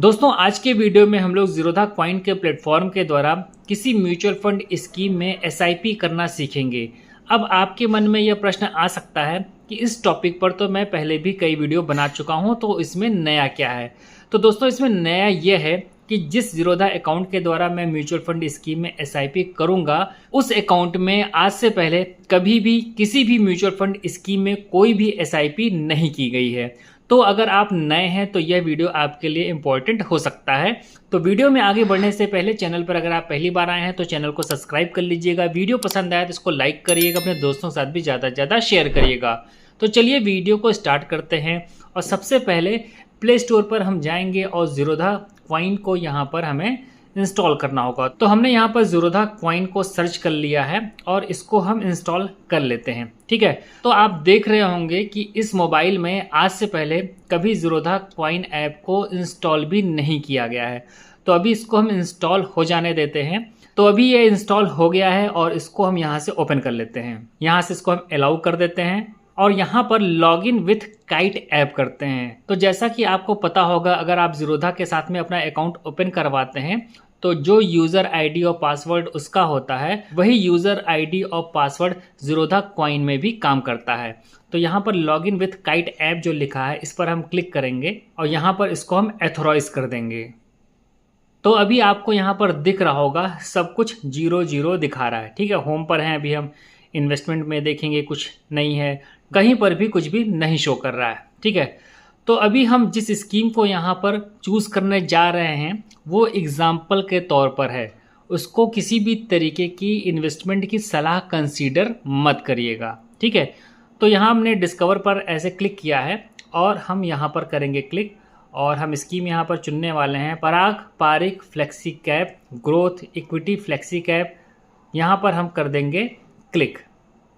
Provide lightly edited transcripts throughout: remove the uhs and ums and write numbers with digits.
दोस्तों आज के वीडियो में हम लोग ज़ीरोधा कॉइन के प्लेटफॉर्म के द्वारा किसी म्यूचुअल फंड स्कीम में एसआईपी करना सीखेंगे। अब आपके मन में यह प्रश्न आ सकता है कि इस टॉपिक पर तो मैं पहले भी कई वीडियो बना चुका हूं, तो इसमें नया क्या है। तो दोस्तों इसमें नया यह है कि जिस ज़ीरोधा अकाउंट के द्वारा मैं म्यूचुअल फंड स्कीम में एसआईपी करूंगा, उस अकाउंट में आज से पहले कभी भी किसी भी म्यूचुअल फंड स्कीम में कोई भी एसआईपी नहीं की गई है। तो अगर आप नए हैं तो यह वीडियो आपके लिए इम्पोर्टेंट हो सकता है। तो वीडियो में आगे बढ़ने से पहले चैनल पर अगर आप पहली बार आए हैं तो चैनल को सब्सक्राइब कर लीजिएगा। वीडियो पसंद आया तो इसको लाइक करिएगा, अपने दोस्तों के साथ भी ज़्यादा से ज़्यादा शेयर करिएगा। तो चलिए वीडियो को स्टार्ट करते हैं। और सबसे पहले प्ले स्टोर पर हम जाएंगे और ज़ीरोधा कॉइन को यहाँ पर हमें इंस्टॉल करना होगा। तो हमने यहाँ पर ज़ीरोधा कॉइन को सर्च कर लिया है और इसको हम इंस्टॉल कर लेते हैं। ठीक है, तो आप देख रहे होंगे कि इस मोबाइल में आज से पहले कभी ज़ीरोधा कॉइन ऐप को इंस्टॉल भी नहीं किया गया है। तो अभी इसको हम इंस्टॉल हो जाने देते हैं। तो अभी ये इंस्टॉल हो गया है और इसको हम यहाँ से ओपन कर लेते हैं। यहाँ से इसको हम अलाउ कर देते हैं और यहाँ पर लॉगिन विथ काइट ऐप करते हैं। तो जैसा कि आपको पता होगा, अगर आप ज़ीरोधा के साथ में अपना अकाउंट ओपन करवाते हैं तो जो यूज़र आईडी और पासवर्ड उसका होता है, वही यूज़र आईडी और पासवर्ड ज़ीरोधा कॉइन में भी काम करता है। तो यहाँ पर लॉगिन विथ काइट ऐप जो लिखा है, इस पर हम क्लिक करेंगे और यहाँ पर इसको हम एथोराइज कर देंगे। तो अभी आपको यहाँ पर दिख रहा होगा सब कुछ 0 दिखा रहा है। ठीक है, होम पर हैं, अभी हम इन्वेस्टमेंट में देखेंगे कुछ नहीं है, कहीं पर भी कुछ भी नहीं शो कर रहा है। ठीक है, तो अभी हम जिस स्कीम को यहाँ पर चूज़ करने जा रहे हैं वो एग्जाम्पल के तौर पर है। उसको किसी भी तरीके की इन्वेस्टमेंट की सलाह कंसीडर मत करिएगा। ठीक है, तो यहाँ हमने डिस्कवर पर ऐसे क्लिक किया है और हम यहाँ पर करेंगे क्लिक और हम स्कीम यहाँ पर चुनने वाले हैं Parag Parikh flexi cap growth equity flexi cap. यहाँ पर हम कर देंगे क्लिक।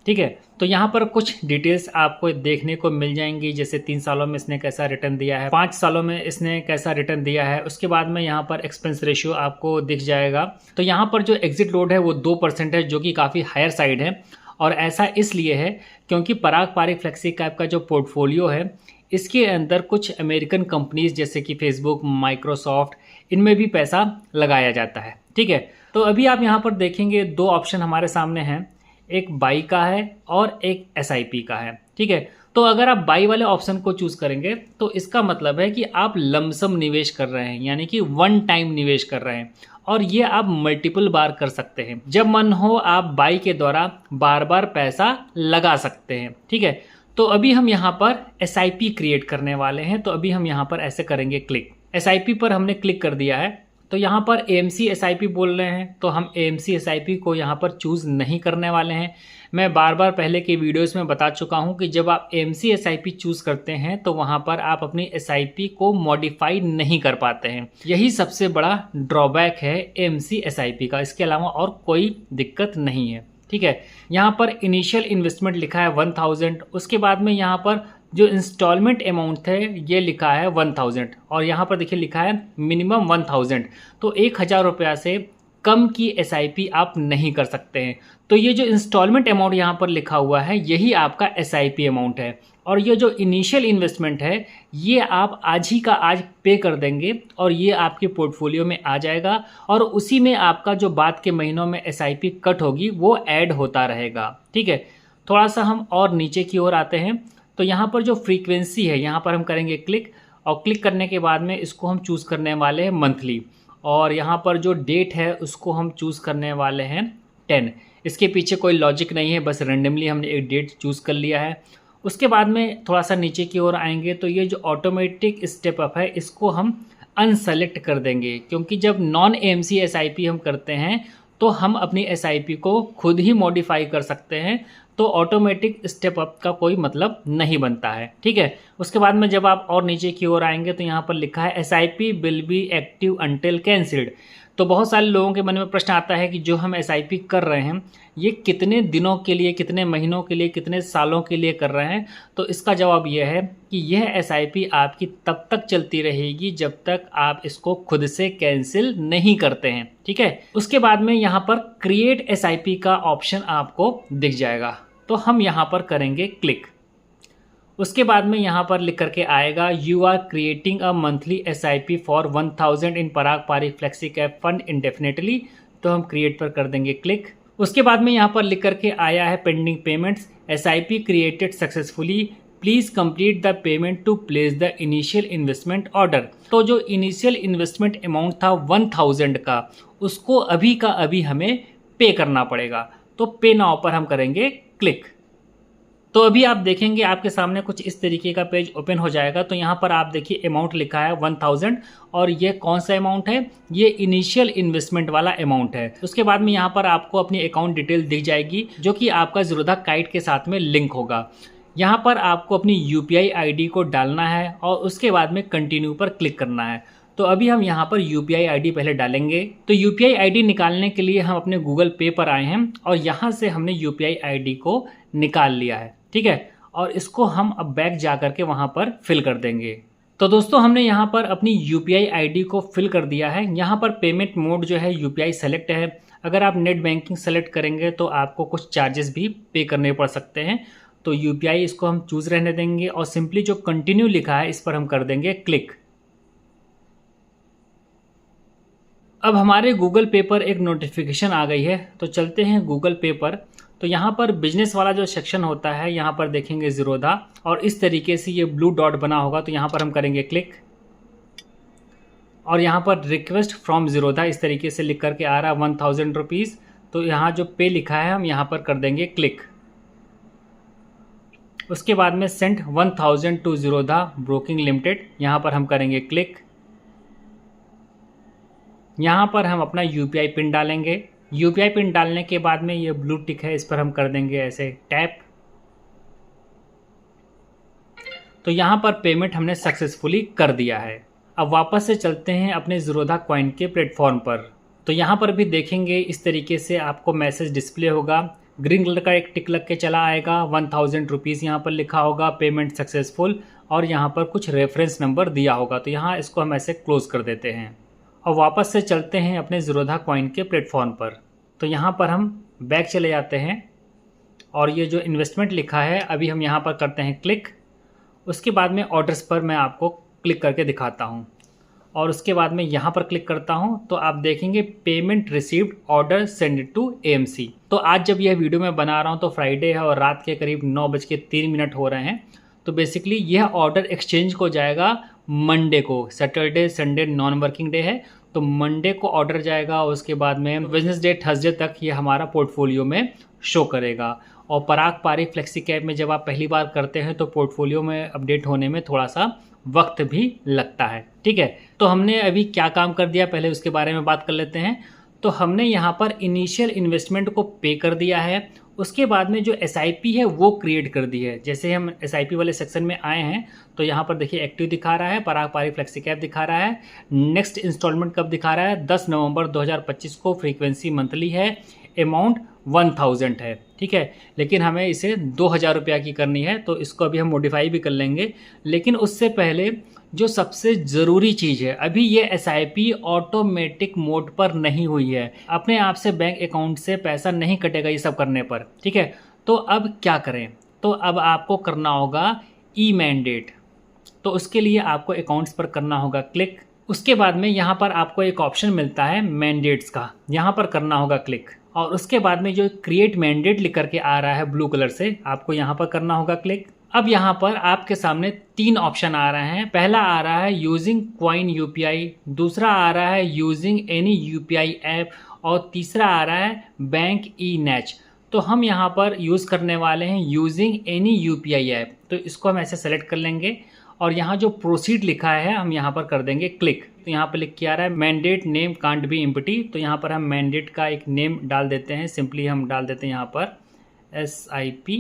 ठीक है, तो यहाँ पर कुछ डिटेल्स आपको देखने को मिल जाएंगी, जैसे 3 सालों में इसने कैसा रिटर्न दिया है, 5 सालों में इसने कैसा रिटर्न दिया है। उसके बाद में यहाँ पर एक्सपेंस रेशियो आपको दिख जाएगा। तो यहाँ पर जो एग्जिट लोड है वो 2% है, जो कि काफ़ी हायर साइड है। और ऐसा इसलिए है क्योंकि पराग पारिक फ्लेक्सी कैप का जो पोर्टफोलियो है, इसके अंदर कुछ अमेरिकन कंपनीज जैसे कि फेसबुक, माइक्रोसॉफ्ट, इनमें भी पैसा लगाया जाता है। ठीक है, तो अभी आप यहाँ पर देखेंगे 2 ऑप्शन हमारे सामने हैं, एक बाई का है और एक एसआईपी का है। ठीक है, तो अगर आप बाई वाले ऑप्शन को चूज करेंगे तो इसका मतलब है कि आप लमसम निवेश कर रहे हैं, यानी कि वन टाइम निवेश कर रहे हैं और ये आप मल्टीपल बार कर सकते हैं। जब मन हो आप बाई के द्वारा बार बार पैसा लगा सकते हैं। ठीक है, तो अभी हम यहाँ पर एसआईपी क्रिएट करने वाले हैं। तो अभी हम यहाँ पर ऐसे करेंगे क्लिक। एसआईपी पर हमने क्लिक कर दिया है। तो यहाँ पर एएमसी एसआईपी बोल रहे हैं, तो हम एएमसी एसआईपी को यहाँ पर चूज़ नहीं करने वाले हैं। मैं बार बार पहले के वीडियोस में बता चुका हूँ कि जब आप एएमसी एसआईपी चूज़ करते हैं तो वहाँ पर आप अपनी एसआईपी को मॉडिफाई नहीं कर पाते हैं। यही सबसे बड़ा ड्रॉबैक है एएमसी एसआईपी का, इसके अलावा और कोई दिक्कत नहीं है। ठीक है, यहाँ पर इनिशियल इन्वेस्टमेंट लिखा है 1000, उसके बाद में यहाँ पर जो इंस्टॉलमेंट अमाउंट है ये लिखा है 1000 और यहाँ पर देखिए लिखा है मिनिमम 1000। तो 1000 रुपया से कम की एसआईपी आप नहीं कर सकते हैं। तो ये जो इंस्टॉलमेंट अमाउंट यहाँ पर लिखा हुआ है यही आपका एसआईपी अमाउंट है। और ये जो इनिशियल इन्वेस्टमेंट है ये आप आज ही का आज पे कर देंगे और ये आपके पोर्टफोलियो में आ जाएगा और उसी में आपका जो बाद के महीनों में एसआईपी कट होगी वो ऐड होता रहेगा। ठीक है, थोड़ा सा हम और नीचे की ओर आते हैं। तो यहाँ पर जो फ्रीक्वेंसी है यहाँ पर हम करेंगे क्लिक और क्लिक करने के बाद में इसको हम चूज़ करने वाले हैं मंथली और यहाँ पर जो डेट है उसको हम चूज़ करने वाले हैं 10। इसके पीछे कोई लॉजिक नहीं है, बस रेंडमली हमने एक डेट चूज़ कर लिया है। उसके बाद में थोड़ा सा नीचे की ओर आएंगे तो ये जो ऑटोमेटिक स्टेप अप है इसको हम अनसेलेक्ट कर देंगे, क्योंकि जब नॉन एएमसी एसआईपी हम करते हैं तो हम अपनी एसआईपी को खुद ही मॉडिफाई कर सकते हैं। तो ऑटोमेटिक स्टेप अप का कोई मतलब नहीं बनता है। ठीक है, उसके बाद में जब आप और नीचे की ओर आएंगे तो यहाँ पर लिखा है SIP will be active until cancelled. तो बहुत सारे लोगों के मन में प्रश्न आता है कि जो हम एसआईपी कर रहे हैं ये कितने दिनों के लिए, कितने महीनों के लिए, कितने सालों के लिए कर रहे हैं। तो इसका जवाब यह है कि यह एसआईपी आपकी तब तक चलती रहेगी जब तक आप इसको खुद से कैंसिल नहीं करते हैं। ठीक है, उसके बाद में यहाँ पर क्रिएट एसआईपी का ऑप्शन आपको दिख जाएगा। तो हम यहाँ पर करेंगे क्लिक। उसके बाद में यहाँ पर लिख करके आएगा you are creating a monthly SIP for 1000 in Parag Parikh flexi cap fund indefinitely, तो हम क्रिएट पर कर देंगे क्लिक। उसके बाद में यहाँ पर लिख करके आया है pending payments, SIP created successfully, please complete the payment to place the initial investment order. तो जो इनिशियल इन्वेस्टमेंट अमाउंट था 1000 का, उसको अभी का अभी हमें पे करना पड़ेगा। तो पे नाउ पर हम करेंगे क्लिक। तो अभी आप देखेंगे आपके सामने कुछ इस तरीके का पेज ओपन हो जाएगा। तो यहाँ पर आप देखिए अमाउंट लिखा है 1000 और ये कौन सा अमाउंट है, ये इनिशियल इन्वेस्टमेंट वाला अमाउंट है। उसके बाद में यहाँ पर आपको अपनी अकाउंट डिटेल दिख जाएगी जो कि आपका ज़ीरोधा काइट के साथ में लिंक होगा। यहाँ पर आपको अपनी UPI ID को डालना है और उसके बाद में कंटिन्यू पर क्लिक करना है। तो अभी हम यहाँ पर UPI ID पहले डालेंगे। तो UPI ID निकालने के लिए हम अपने गूगल पे पर आए हैं और यहाँ से हमने UPI ID को निकाल लिया है, ठीक है। और इसको हम अब बैक जा करके वहाँ पर फिल कर देंगे। तो दोस्तों हमने यहाँ पर अपनी UPI ID को फिल कर दिया है। यहाँ पर पेमेंट मोड जो है UPI सेलेक्ट है। अगर आप नेट बैंकिंग सेलेक्ट करेंगे तो आपको कुछ चार्जेस भी पे करने पड़ सकते हैं। तो UPI इसको हम चूज़ रहने देंगे और सिंपली जो कंटिन्यू लिखा है इस पर हम कर देंगे क्लिक। अब हमारे गूगल पे पर एक नोटिफिकेशन आ गई है। तो चलते हैं गूगल पे पर। तो यहाँ पर बिजनेस वाला जो सेक्शन होता है यहाँ पर देखेंगे ज़ीरोधा और इस तरीके से ये ब्लू डॉट बना होगा। तो यहाँ पर हम करेंगे क्लिक और यहाँ पर रिक्वेस्ट फ्रॉम ज़ीरोधा इस तरीके से लिख करके आ रहा है 1000 रुपीज़। तो यहाँ जो पे लिखा है हम यहाँ पर कर देंगे क्लिक। उसके बाद में sent 1000 to Zerodha broking limited, यहाँ पर हम करेंगे क्लिक। यहाँ पर हम अपना UPI पिन डालेंगे। UPI पिन डालने के बाद में ये ब्लू टिक है इस पर हम कर देंगे ऐसे टैप। तो यहाँ पर पेमेंट हमने सक्सेसफुली कर दिया है। अब वापस से चलते हैं अपने ज़ीरोधा कॉइन के प्लेटफॉर्म पर। तो यहाँ पर भी देखेंगे इस तरीके से आपको मैसेज डिस्प्ले होगा। ग्रीन कलर का एक टिक लग के चला आएगा, 1000 रुपीज़ यहाँ पर लिखा होगा, पेमेंट सक्सेसफुल, और यहाँ पर कुछ रेफरेंस नंबर दिया होगा। तो यहाँ इसको हम ऐसे क्लोज कर देते हैं और वापस से चलते हैं अपने ज़ीरोधा कॉइन के प्लेटफॉर्म पर। तो यहाँ पर हम बैक चले जाते हैं और ये जो इन्वेस्टमेंट लिखा है अभी हम यहाँ पर करते हैं क्लिक। उसके बाद में ऑर्डर्स पर मैं आपको क्लिक करके दिखाता हूँ और उसके बाद में यहाँ पर क्लिक करता हूँ तो आप देखेंगे payment received, order send to AMC। तो आज जब यह वीडियो मैं बना रहा हूँ तो फ्राइडे है और रात के करीब 9:03 हो रहे हैं। तो बेसिकली यह ऑर्डर एक्सचेंज हो जाएगा मंडे को। Saturday Sunday non working day है तो मंडे को ऑर्डर जाएगा। उसके बाद में बिजनेस डे थर्सडे तक ये हमारा पोर्टफोलियो में शो करेगा। और पराग पारिक फ्लेक्सी कैप में जब आप पहली बार करते हैं तो पोर्टफोलियो में अपडेट होने में थोड़ा सा वक्त भी लगता है, ठीक है। तो हमने अभी क्या काम कर दिया पहले उसके बारे में बात कर लेते हैं। तो हमने यहाँ पर इनिशियल इन्वेस्टमेंट को पे कर दिया है। उसके बाद में जो SIP है वो क्रिएट कर दी है। जैसे हम SIP वाले सेक्शन में आए हैं तो यहाँ पर देखिए एक्टिव दिखा रहा है, पराग पारिक फ्लेक्सी कैप दिखा रहा है, नेक्स्ट इंस्टॉलमेंट कब दिखा रहा है 10 नवंबर 2025 को, फ्रीक्वेंसी मंथली है, अमाउंट 1000 है, ठीक है। लेकिन हमें इसे 2000 रुपया की करनी है तो इसको अभी हम मॉडिफाई भी कर लेंगे। लेकिन उससे पहले जो सबसे ज़रूरी चीज़ है, अभी ये SIP ऑटोमेटिक मोड पर नहीं हुई है। अपने आप से बैंक अकाउंट से पैसा नहीं कटेगा ये सब करने पर, ठीक है। तो अब क्या करें, तो अब आपको करना होगा ई-मैंडेट। तो उसके लिए आपको अकाउंट्स पर करना होगा क्लिक। उसके बाद में यहाँ पर आपको एक ऑप्शन मिलता है मैंडेट्स का, यहाँ पर करना होगा क्लिक। और उसके बाद में जो क्रिएट मैंडेट लिख करके आ रहा है ब्लू कलर से, आपको यहाँ पर करना होगा क्लिक। अब यहाँ पर आपके सामने 3 ऑप्शन आ रहे हैं। पहला आ रहा है यूजिंग क्वाइन UPI, दूसरा आ रहा है यूजिंग एनी UPI ऐप और तीसरा आ रहा है बैंक ई-नैच। तो हम यहाँ पर यूज़ करने वाले हैं यूजिंग एनी UPI ऐप। तो इसको हम ऐसे सेलेक्ट कर लेंगे और यहाँ जो प्रोसीड लिखा है हम यहाँ पर कर देंगे क्लिक। तो यहाँ पर लिख के आ रहा है mandate name can't be empty. तो यहाँ पर हम मैंडेट का एक नेम डाल देते हैं, सिंपली हम डाल देते हैं यहाँ पर SIP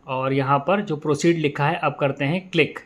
और यहाँ पर जो प्रोसीड लिखा है अब करते हैं क्लिक।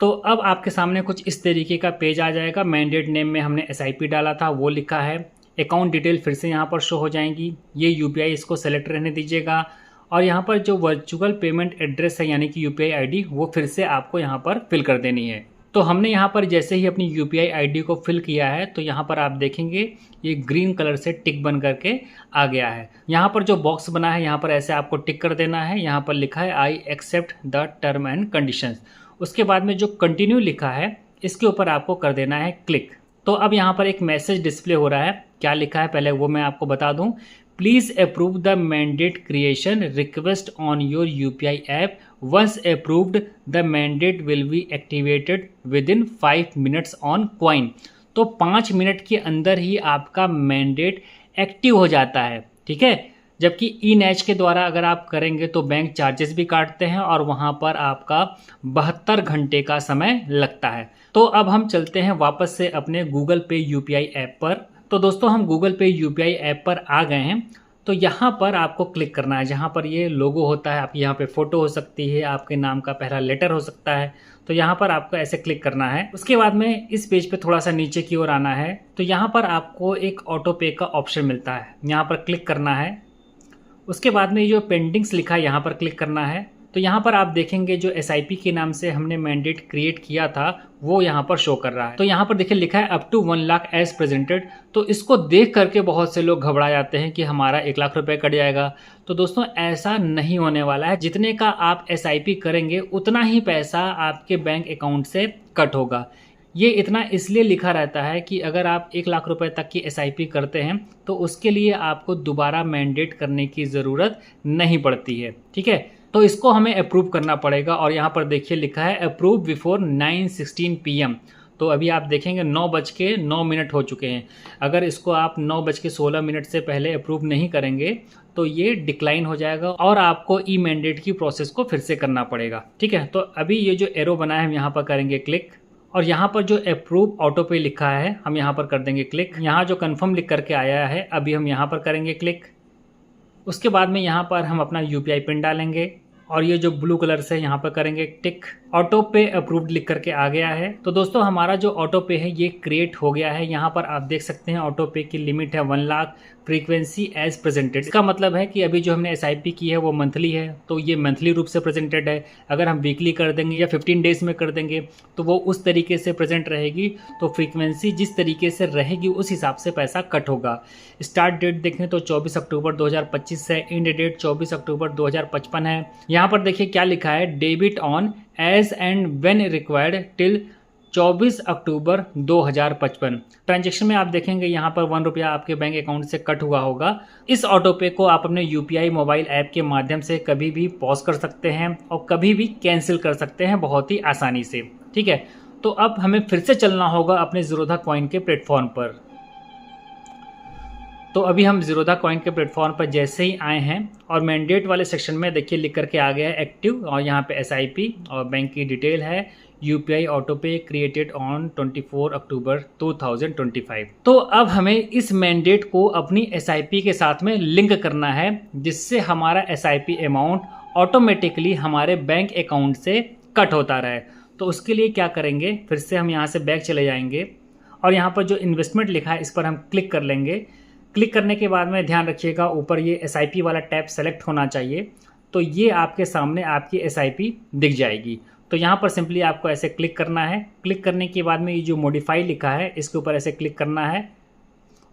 तो अब आपके सामने कुछ इस तरीके का पेज आ जाएगा। मैंडेट नेम में हमने SIP डाला था वो लिखा है, अकाउंट डिटेल फिर से यहाँ पर शो हो जाएंगी। ये UPI इसको सेलेक्ट रहने दीजिएगा और यहाँ पर जो वर्चुअल पेमेंट एड्रेस है यानी कि UPI ID वो फिर से आपको यहाँ पर फिल कर देनी है। तो हमने यहाँ पर जैसे ही अपनी UPI ID को फिल किया है तो यहाँ पर आप देखेंगे ये ग्रीन कलर से टिक बन करके आ गया है। यहाँ पर जो बॉक्स बना है यहाँ पर ऐसे आपको टिक कर देना है। यहाँ पर लिखा है I accept the term and conditions. उसके बाद में जो कंटिन्यू लिखा है इसके ऊपर आपको कर देना है क्लिक। तो अब यहाँ पर एक मैसेज डिस्प्ले हो रहा है। क्या लिखा है पहले वो मैं आपको बता दूँ। Please approve the mandate creation request on your UPI app. Once approved, the mandate will be activated within 5 minutes on Coin। तो 5 मिनट के अंदर ही आपका मैंडेट एक्टिव हो जाता है, ठीक है। जबकि eNACH के द्वारा अगर आप करेंगे तो बैंक चार्जेस भी काटते हैं और वहाँ पर आपका 72 घंटे का समय लगता है। तो अब हम चलते हैं वापस से अपने गूगल पे UPI ऐप पर। तो दोस्तों हम गूगल पे UPI ऐप पर आ गए हैं। तो यहाँ पर आपको क्लिक करना है, जहाँ पर ये लोगो होता है, आपकी यहाँ पे फ़ोटो हो सकती है, आपके नाम का पहला लेटर हो सकता है। तो यहाँ पर आपको ऐसे क्लिक करना है। उसके बाद में इस पेज पे थोड़ा सा नीचे की ओर आना है। तो यहाँ पर आपको एक ऑटो पे का ऑप्शन मिलता है, यहाँ पर क्लिक करना है। उसके बाद में जो पेंडिंग्स लिखा है यहाँ पर क्लिक करना है। तो यहाँ पर आप देखेंगे जो SIP के नाम से हमने मैंडेट क्रिएट किया था वो यहाँ पर शो कर रहा है। तो यहाँ पर देखिए लिखा है up to 1 lakh as presented. तो इसको देख करके बहुत से लोग घबरा जाते हैं कि हमारा 1 लाख रुपए कट जाएगा। तो दोस्तों ऐसा नहीं होने वाला है। जितने का आप SIP करेंगे उतना ही पैसा आपके बैंक अकाउंट से कट होगा। ये इतना इसलिए लिखा रहता है कि अगर आप 1 लाख रुपए तक की SIP करते हैं तो उसके लिए आपको दोबारा मैंडेट करने की ज़रूरत नहीं पड़ती है, ठीक है। तो इसको हमें अप्रूव करना पड़ेगा और यहाँ पर देखिए लिखा है अप्रूव बिफोर 9:16 PM। तो अभी आप देखेंगे 9:09 हो चुके हैं। अगर इसको आप 9:16 से पहले अप्रूव नहीं करेंगे तो ये डिक्लाइन हो जाएगा और आपको ई मैंडेट की प्रोसेस को फिर से करना पड़ेगा, ठीक है। तो अभी ये जो एरो बना है हम यहाँ पर करेंगे क्लिक और यहाँ पर जो अप्रूव ऑटो पे लिखा है हम यहाँ पर कर देंगे क्लिक। यहाँ जो कन्फर्म लिख करके आया है अभी हम यहाँ पर करेंगे क्लिक। उसके बाद में यहाँ पर हम अपना UPI पिन डालेंगे और ये जो ब्लू कलर से यहाँ पर करेंगे टिक। ऑटो पे अप्रूव्ड लिख करके आ गया है। तो दोस्तों हमारा जो ऑटो पे है ये क्रिएट हो गया है। यहाँ पर आप देख सकते हैं ऑटो पे की लिमिट है 1 लाख, फ्रीक्वेंसी एज प्रेजेंटेड। इसका मतलब है कि अभी जो हमने SIP की है वो मंथली है तो ये मंथली रूप से प्रेजेंटेड है। अगर हम वीकली कर देंगे या 15 डेज में कर देंगे तो वो उस तरीके से प्रेजेंट रहेगी। तो फ्रीक्वेंसी जिस तरीके से रहेगी उस हिसाब से पैसा कट होगा। स्टार्ट डेट देखें तो 24 अक्टूबर 2025 है, एंड डेट 24 अक्टूबर 2055 है। यहाँ पर देखिए क्या लिखा है debit on as and when required till 24 October 2055। Transaction में आप देखेंगे यहाँ पर 1 रुपया आपके बैंक अकाउंट से कट हुआ होगा। इस ऑटो पे को आप अपने UPI मोबाइल ऐप के माध्यम से कभी भी पॉज कर सकते हैं और कभी भी कैंसिल कर सकते हैं बहुत ही आसानी से, ठीक है। तो अब हमें फिर से चलना होगा अपने ज़ीरोधा कॉइन के प्लेटफॉर्म पर। तो अभी हम ज़ीरोधा कॉइन के प्लेटफॉर्म पर जैसे ही आए हैं और मैंडेट वाले सेक्शन में देखिए लिख करके आ गया है एक्टिव और यहाँ पे SIP और बैंक की डिटेल है UPI ऑटो पे क्रिएटेड ऑन 24 अक्टूबर 2025। तो अब हमें इस मैंडेट को अपनी SIP के साथ में लिंक करना है जिससे हमारा SIP अमाउंट ऑटोमेटिकली हमारे बैंक अकाउंट से कट होता रहे। तो उसके लिए क्या करेंगे, फिर से हम यहाँ से बैक चले जाएंगे और यहाँ पर जो इन्वेस्टमेंट लिखा है इस पर हम क्लिक कर लेंगे। क्लिक करने के बाद में ध्यान रखिएगा ऊपर ये SIP वाला टैब सेलेक्ट होना चाहिए। तो ये आपके सामने आपकी SIP दिख जाएगी। तो यहाँ पर सिंपली आपको ऐसे क्लिक करना है। क्लिक करने के बाद में ये जो मॉडिफाई लिखा है इसके ऊपर ऐसे क्लिक करना है।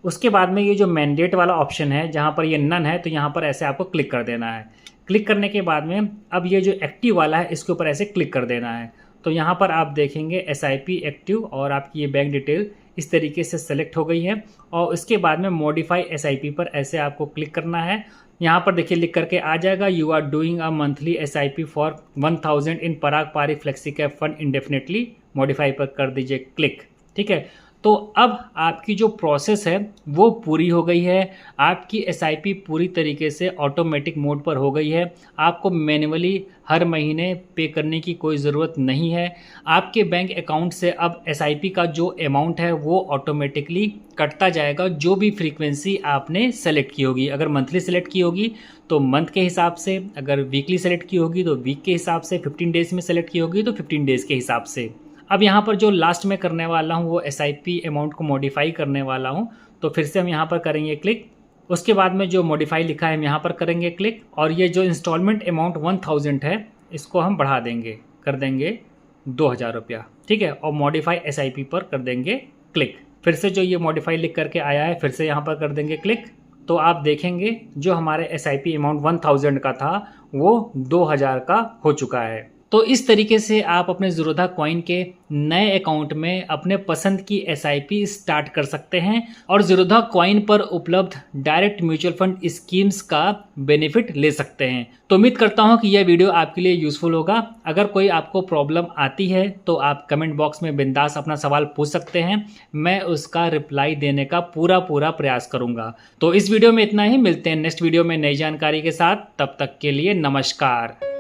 उसके बाद में ये जो मैंडेट वाला ऑप्शन है जहाँ पर ये नन है तो यहाँ पर ऐसे आपको क्लिक कर देना है। क्लिक करने के बाद में अब ये जो एक्टिव वाला है इसके ऊपर ऐसे क्लिक कर देना है। तो यहाँ पर आप देखेंगे SIP एक्टिव और आपकी ये बैंक डिटेल इस तरीके से सेलेक्ट हो गई है। और उसके बाद में मॉडिफाई SIP पर ऐसे आपको क्लिक करना है। यहाँ पर देखिए लिख करके आ जाएगा you are doing a monthly SIP for 1000 in Parag Pari flexi cap fund indefinitely. Modify पर कर दीजिए क्लिक, ठीक है। तो अब आपकी जो प्रोसेस है वो पूरी हो गई है। आपकी SIP पूरी तरीके से ऑटोमेटिक मोड पर हो गई है। आपको मैन्युअली हर महीने पे करने की कोई ज़रूरत नहीं है। आपके बैंक अकाउंट से अब SIP का जो अमाउंट है वो ऑटोमेटिकली कटता जाएगा जो भी फ्रीक्वेंसी आपने सेलेक्ट की होगी। अगर मंथली सेलेक्ट की होगी तो मंथ के हिसाब से, अगर वीकली सेलेक्ट की होगी तो वीक के हिसाब से, 15 डेज़ में सेलेक्ट की होगी तो 15 डेज़ के हिसाब से। अब यहाँ पर जो लास्ट में करने वाला हूँ वो SIP अमाउंट को मॉडिफाई करने वाला हूँ। तो फिर से हम यहाँ पर करेंगे क्लिक। उसके बाद में जो मॉडिफाई लिखा है हम यहाँ पर करेंगे क्लिक और ये जो इंस्टॉलमेंट अमाउंट 1000 है इसको हम बढ़ा देंगे, कर देंगे 2000 रुपया, ठीक है। और मॉडिफाई SIP पर कर देंगे क्लिक। फिर से जो ये मॉडिफाई लिख करके आया है, फिर से यहाँ पर कर देंगे क्लिक। तो आप देखेंगे जो हमारे SIP अमाउंट 1000 का था वो 2000 का हो चुका है। तो इस तरीके से आप अपने ज़ीरोधा कॉइन के नए अकाउंट में अपने पसंद की SIP स्टार्ट कर सकते हैं और ज़ीरोधा कॉइन पर उपलब्ध डायरेक्ट म्यूचुअल फंड स्कीम्स का बेनिफिट ले सकते हैं। तो उम्मीद करता हूं कि यह वीडियो आपके लिए यूज़फुल होगा। अगर कोई आपको प्रॉब्लम आती है तो आप कमेंट बॉक्स में बिंदास अपना सवाल पूछ सकते हैं, मैं उसका रिप्लाई देने का पूरा प्रयास करूंगा। तो इस वीडियो में इतना ही, मिलते हैं नेक्स्ट वीडियो में नई जानकारी के साथ। तब तक के लिए नमस्कार।